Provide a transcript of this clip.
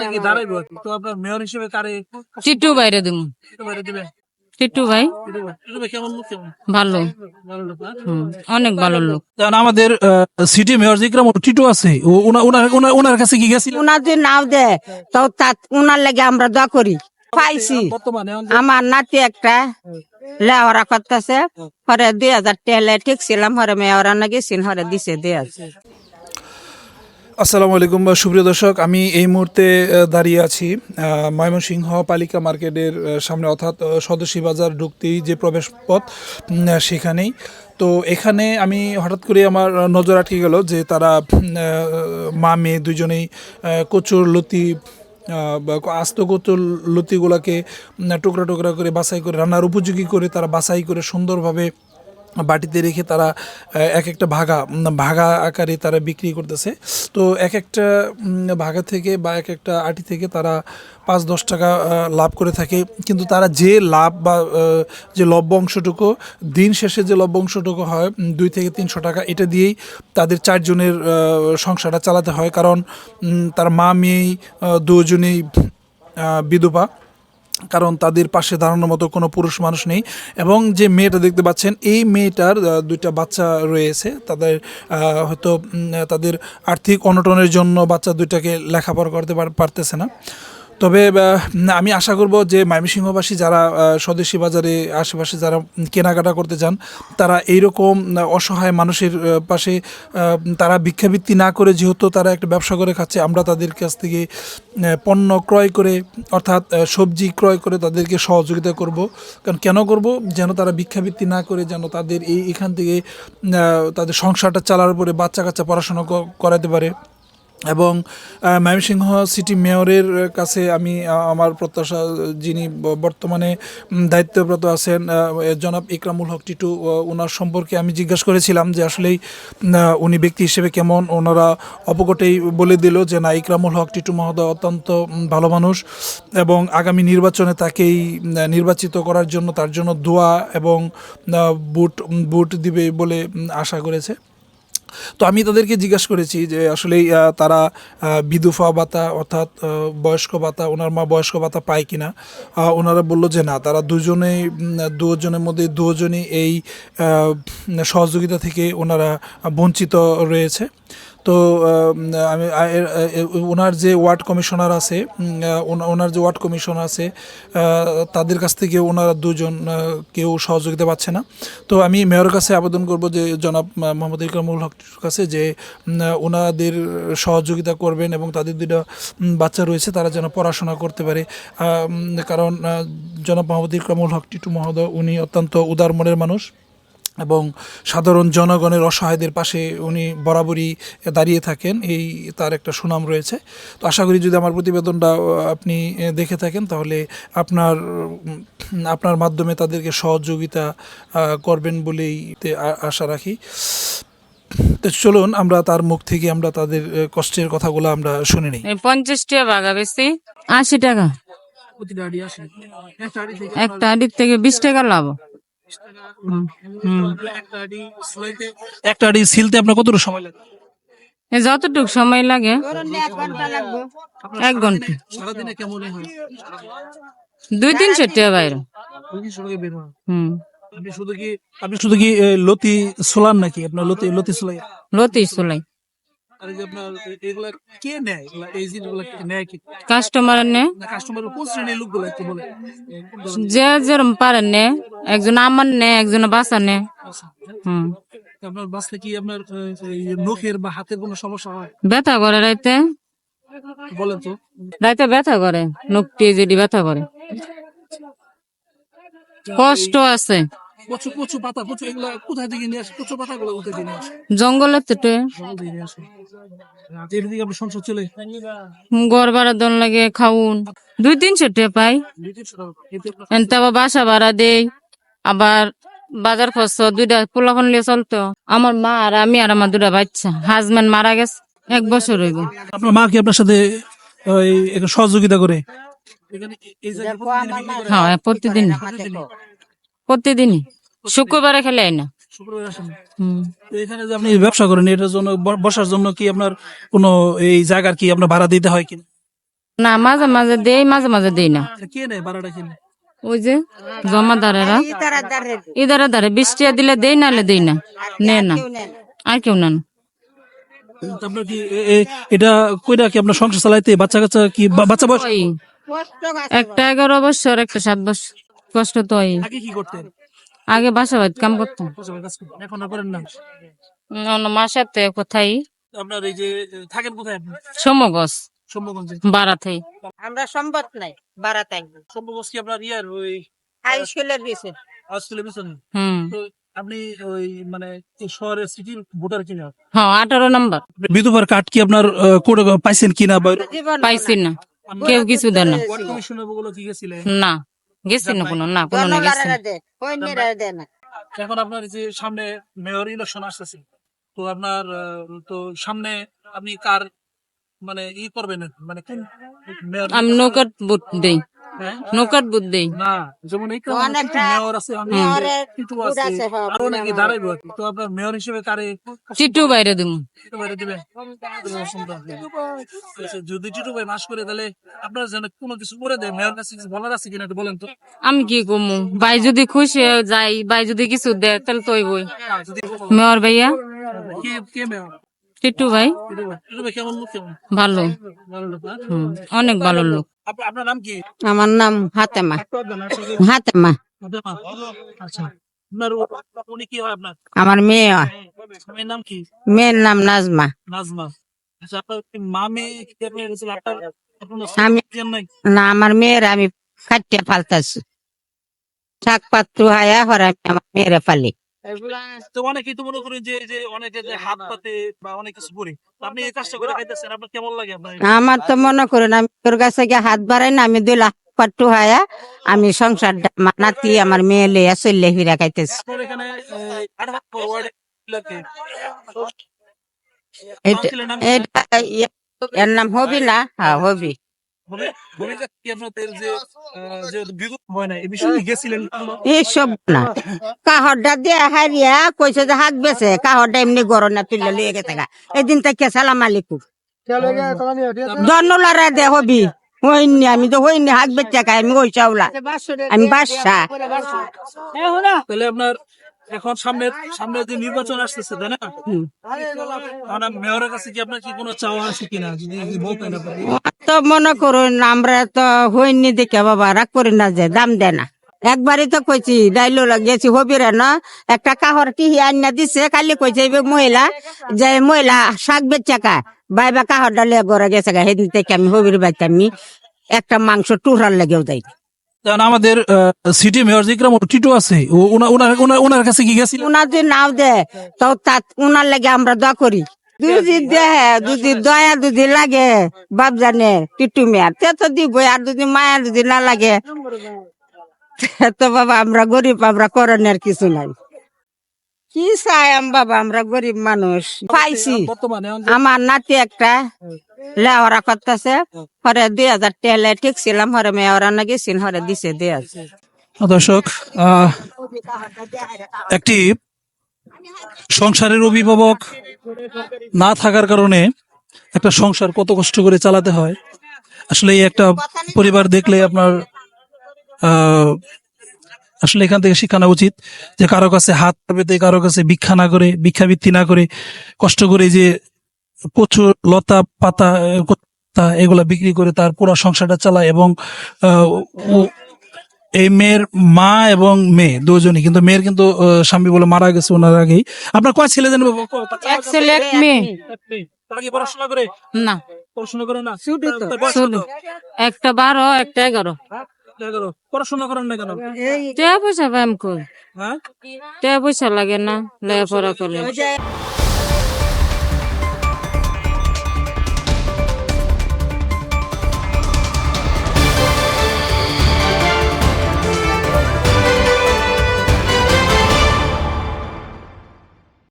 নাকি দাঁড়াইবো আর কি। তো আপনার মেয়র হিসেবে কারে টিটু বাইরে দিব। বাইরে দিবেন? টিটু ভাই টিটু ভাই কেমন লোক, কেমন ভালো, ভালো লোক না? অনেক ভালো লোক। কারণ আমাদের সিটি মেয়র ইকরাম টিটু আছে, ওনার কাছে কি গেছিল? উনার যদি নাও দেয় তো উনার লাগে আমরা দোয়া করি। পাইছি বর্তমানে আমার নাতি একটা লেওয়ারা করতেছে, হরে 2000 টেলে ঠিক ছিলাম, হরে মেয়রা না গেছিল, হরে দিছে 2000। আসসালামু আলাইকুম সুপ্রিয় দর্শক, আমি এই মুহূর্তে দাঁড়িয়ে আছি ময়মনসিংহ পালিকা মার্কেটের সামনে, অর্থাৎ সদস্যী বাজার ঢুকতেই যে প্রবেশ পথ সেখানেই। তো এখানে আমি হঠাৎ করে আমার নজর আটকে গেল যে তারা মা মেয়ে দুজনেই কচুর লতি আস্ত কচুর লতিগুলাকে টুকরা টুকরা করে বাছাই করে রান্নার উপযোগী করে তারা বাছাই করে সুন্দরভাবে বাটিতে রেখে তারা এক একটা ভাগা আকারে তারা বিক্রি করতেছে। তো এক একটা ভাগা থেকে বা এক একটা আটি থেকে তারা 5-10 টাকা লাভ করে থাকে। কিন্তু তারা যে লাভ বা যে লভ্য অংশটুকু, দিন শেষে যে লভ্য অংশটুকু হয় 200 থেকে 300 টাকা, এটা দিয়েই তাদের 4 জনের সংসারটা চালাতে হয়। কারণ তার মা মেয়েই দুজনেই বিধবা, কারণ তাদের পাশে দাঁড়ানোর মতো কোনো পুরুষ মানুষ নেই। এবং যে মেয়েটা দেখতে পাচ্ছেন, এই মেয়েটার 2টা বাচ্চা রয়েছে। তাদের হয়তো তাদের আর্থিক অনটনের জন্য বাচ্চা 2টাকে লেখাপড়া করতে পারতেছে না। তবে আমি আশা করব যে ময়মনসিংহবাসী যারা স্বদেশী বাজারে আশেপাশে যারা কেনাকাটা করতে চান, তারা এইরকম অসহায় মানুষের পাশে তারা ভিক্ষাবৃত্তি না করে, যেহেতু তারা একটা ব্যবসা করে খাচ্ছে, আমরা তাদের কাছ থেকে পণ্য ক্রয় করে, অর্থাৎ সবজি ক্রয় করে তাদেরকে সহযোগিতা করব। কারণ কেন করব? যেন তারা ভিক্ষাবৃত্তি না করে যেন তাদের এখান থেকে তাদের সংসারটা চালার পরে বাচ্চা কাচ্চা পড়াশোনা করাতে পারে। এবং ময়মনসিংহ সিটি মেয়রের কাছে আমি আমার প্রত্যাশা, যিনি বর্তমানে দায়িত্বরত আছেন জনাব ইকরামুল হক টিটু, ওনার সম্পর্কে আমি জিজ্ঞাসা করেছিলাম যে আসলেই উনি ব্যক্তি হিসেবে কেমন। ওনারা অপকটেই বলে দিল যে না, ইকরামুল হক টিটু মহোদয় অত্যন্ত ভালো মানুষ এবং আগামী নির্বাচনে তাকেই নির্বাচিত করার জন্য, তার জন্য দোয়া এবং ভোট দিবে বলে আশা করেছে। তো আমি তাদেরকে জিজ্ঞাসা করেছি যে আসলেই তারা বিধবা ভাতা অর্থাৎ বয়স্ক ভাতা, ওনার মা বয়স্ক ভাতা পায় কিনা। ওনারা বললো যে না, তারা দুজনের মধ্যে দুজনই এই সহযোগিতা থেকে ওনারা বঞ্চিত রয়েছে। তো আমি ওনার যে ওয়ার্ড কমিশনার আছে, তাদের কাছ থেকে ওনারা দুজন কেউ সহযোগিতা পাচ্ছে না। তো আমি মেয়রের কাছে আবেদন করব যে জনাব মোহাম্মদ ইকরামুল হক কাছে যে ওনাদের সহযোগিতা করবেন এবং তাদের 2টা বাচ্চা রয়েছে, তারা যেন পড়াশোনা করতে পারে। কারণ জনাব মোহাম্মদ ইকরামুল হক টিটু মহোদয় উনি অত্যন্ত উদার মনের মানুষ এবং সাধারণ জনগণের অসহায়দের পাশে উনি বরাবরই দাঁড়িয়ে থাকেন, এই তার একটা সুনাম রয়েছে। তো আশা করি যদি আমার প্রতিবেদনটা আপনি দেখে থাকেন, তাহলে আপনার মাধ্যমে তাদেরকে সহযোগিতা করবেন বলেই আশা রাখি। তো চলুন আমরা তার মুখ থেকে আমরা তাদের কষ্টের কথাগুলো আমরা শুনে নিই। 50 টাকা ভাগা বেশি, 80 টাকা একটা আড়ির থেকে 20 টাকা লাভ। একটা আড়ি সিলতে আপনার কতটুকু সময় লাগে? যতটুকু সময় লাগে 1 ঘন্টা। সারাদিনে কেমন হয়? 200-300 টাকা বাইরে। আপনি শুধু কি লতি সোলান নাকি? আপনার লতি সোলাই? লতি সোলাই। আর এই যে আপনার এগুলা কে নেয়? এই জিনিসগুলা কে নেয়? কি কাস্টমার নে, কাস্টমার কোন শ্রেণীর লোকগুলা একটু বলে? যে যেরকম পারে নে, একজন আমার নে, একজন বাসা নে। আপনার বাসতে কি আপনার নখের বা হাতের কোনো সমস্যা হয়? ব্যথা করে রাইতে, বলেন তো। রাইতে ব্যথা করে, নখটি যদি ব্যথা করে, কষ্ট আছে। কচু পাতা, এগুলা কোথায় থেকে নিয়ে আসে? কচু পাতাগুলো কোথায় থেকে নিয়ে আসে? জঙ্গলের থেকে নিয়ে আসে। এর দিকে আপনার সংসার চলে? ঘর ভাড়া দন লাগে, খাউন 200-300 টাকা পাই। 200-300 টাকা। এনতে আবার বাসা ভাড়া দেই, আবার বাজার খরচ 2টা পোলাপান লিয়ে চলতো। আমার মা আর আমি আর আমার 2টা বাচ্চা, হাজবেন্ড মারা গেছে 1 বছর হইব। আপনার মা কি আপনার সাথে সহযোগিতা করে? হ্যাঁ, প্রতিদিনই শুক্রবারে খেলে না। এখানে যে আপনি ব্যবসা করেন, এটার জন্য বসার জন্য কি আপনার কোনো এই জায়গার কি আপনার ভাড়া দিতে হয় কিনা? না, মাঝে মাঝে দেই, মাঝে মাঝে দেই না। কে নেয় ভাড়াটা, কে নেয়? ওই যে জমাদারেরা ইদারে দারে 20 টাকা দিলে দেই, নাহলে দেই না, নে না, আর কেউ নেন। আপনার কি এটা কইরা কি আপনার সংসার চালাইতে, বাচ্চা কাচ্চা কি বাচ্চা বয়স? ওই একটা 11 বছর, একটা 7 বছর। কষ্ট তো ওই। আগে কি করতেন? আগে বাসা বাড়িতে কাম করতাম। এখন আর করেন না? মাসাতে কোথায় আপনার এই যে থাকেন কোথায় আপনি? সমগজ সম্ভবগঞ্জে। বারাতে। আমরা সম্পদ নাই বাড়াতাই সম্ভবগঞ্জ কি আপনার ইয়ার ওই হাই স্কুলের দিছে আসলে পিছনে? হুম, তো আপনি ওই মানে এই শহরের সিটির ভোটার কিনা? হ্যাঁ 18 নম্বর। বিধবার কার্ড কি আপনার কোড পাইছেন কিনা বা পাইছি না, কেউ কিছু দেয় না। ওয়ার্ড কমিশনের বগুলো কি গেছিলেন? না, গেছি না কোনো, না কোনো না গেছি না। এখন আপনার এই যে সামনে মেয়র ইলেকশন আসতেছে, তো আপনার তো সামনে আপনি কার মানে ই করবেন, মানে কোন মেয়র? আমি নৌকার বুট দেই, হ্যাঁ? নৌকার বুট দেই। না, যেমন এই মেয়র আছে, টিটু আছে, আরো অনেকে দাঁড়াইবো আর কি। তো আপনার মেয়র হিসেবে কারে চিটু বাইরে দিমু। টিটু ভাইরে দিবেন? আচ্ছা, যদি টিটু ভাই মাস করে, তাহলে আপনার যেন কোনো কিছু করে দেয়, মেয়র কাছে কিছু বলার আছে কিনা একটু বলেন তো। আমি কি কমু, ভাই যদি খুশি হয়ে যাই, ভাই যদি কিছু দেয় তাহলে তো হইবই। যদি মেয়র ভাইয়া কে কে মেয়র? টিটু ভাই টিটু ভাই কেমন লোক, কেমন ভালো, ভালো লোক? হ্যাঁ? অনেক ভালো লোক। আপনার নাম কি? আমার নাম হাতেমা হাতেমা আচ্ছা, আপনার উনি কি হয় আপনার? আমার মেয়ে হয়। মেয়ের নাম কি? মেয়ের নাম নাজমা। নাজমা। আচ্ছা, আপনার কি মা মেয়ে কি আপনার হয়েছিল? আপনার আপনার আমি সন্তান নাই? না, আমার মেয়ের আমি খাটিয়ে ফালতাছি, শাক পাত্র হায়া হরে আমি আমার মেয়েরে ফালি। তো অনেকেই তো মনে করেন যে যে অনেকে যে হাত পাতে বা অনেক কিছু করে, তো আপনি এই কাজটা করে খাইতেছেন, আপনার কেমন লাগে? আপনার আমার তো মনে করেন আমি তোর কাছে গিয়ে হাত বাড়াই না, আমি 2 লাখ পাট্টু হায়া আমি সংসার নাতি আমার মেয়ে লিয়া চললে ফিরা খাইতেছি। আপনার এখানে 18 ওয়ার্ডে লাগে এটা এটা এর নাম হবি না? হ্যাঁ হবি। হবে হবে কি আপনাদের যে যে বিদ্যুৎ হয় না, এই বিষয়ে গেছিলেন? এইসব না, কাহরটা দিয়ে হারিয়া কইছে যে হাত বেছে, কাহরটা এমনি গরম না তুললে লিয়ে গেছে গা। এদিন থেকে সালাম আলাইকুম জন্নলারা দে হবি হইনি, আমি তো হইনি হাত বেচা খাই, আমি ওই চাউলা, আমি বাদশা। তাহলে আপনার এখন সামনে সামনে যে নির্বাচন আসতেছে, তাই না? আমরা মেয়রের কাছে কি আপনার কি কোনো চাওয়া আছে কিনা, যদি বলতেন আপনি? তো মনে করুন আমরা তো হইনি দেখে বাবা রাগ করি না, যে দাম দেয় না। একবারই তো কইছি ডাইলো গেছি হবিরে না, একটা কাহর টিহি আন্না দিছে, কালি কইছে এই মহিলা যে মহিলা শাক বেচা খায়, বাইবা কাহর ডালে গড়ে গেছে গা, সেদিন থেকে আমি হবির বাইতে আমি একটা মাংস টুকরার লেগেও দেয়। কারণ আমাদের সিটি মেয়র যে টিটু আছে, ওনার কাছে কি গেছিল? উনার যদি নাও দে তো তার উনার লাগে আমরা দোয়া করি। দুদি দেহে যদি দয়া যদি লাগে বাপ জানে টিটু মেয়ার তে তো দিব, আর যদি মায়া যদি না লাগে তো বাবা আমরা গরিব, আমরা করণের কিছু নাই। কি চাই বাবা, আমরা গরিব মানুষ পাইছি। বর্তমানে আমার নাতি একটা লেওয়ারা করতেছে, হরে 2000 টেলে ঠিক ছিলাম, হরে মেয়রা না গেছিন, হরে দিছে 2000। দর্শক, একটি সংসারের অভিভাবক না থাকার কারণে একটা সংসার কত কষ্ট করে চালাতে হয়, আসলে এই একটা পরিবার দেখলে আপনার আসলে এখান থেকে শিক্ষা নেওয়া উচিত যে কারো কাছে হাত পেতে, কারো কাছে ভিক্ষা না করে, ভিক্ষাবৃত্তি না করে, কষ্ট করে যে কচু লতা পাতা এগুলা বিক্রি করে তার পুরো সংসারটা চালায়। এবং এই মেয়ের মা এবং মেয়ে দুজনই, কিন্তু মেয়ের কিন্তু স্বামী বলে মারা গেছে ওনার আগেই। আপনার কয় ছেলে জানবো? এক ছেলে এক মেয়ে। তারা কি পড়াশোনা করে? না, পড়াশোনা করে না। শুধু একটা 12, একটা 11। পড়াশোনা করেন না কেন? টাকা পয়সা পাই আমি কই, হ্যাঁ, টাকা পয়সা লাগে না লেখাপড়া করে।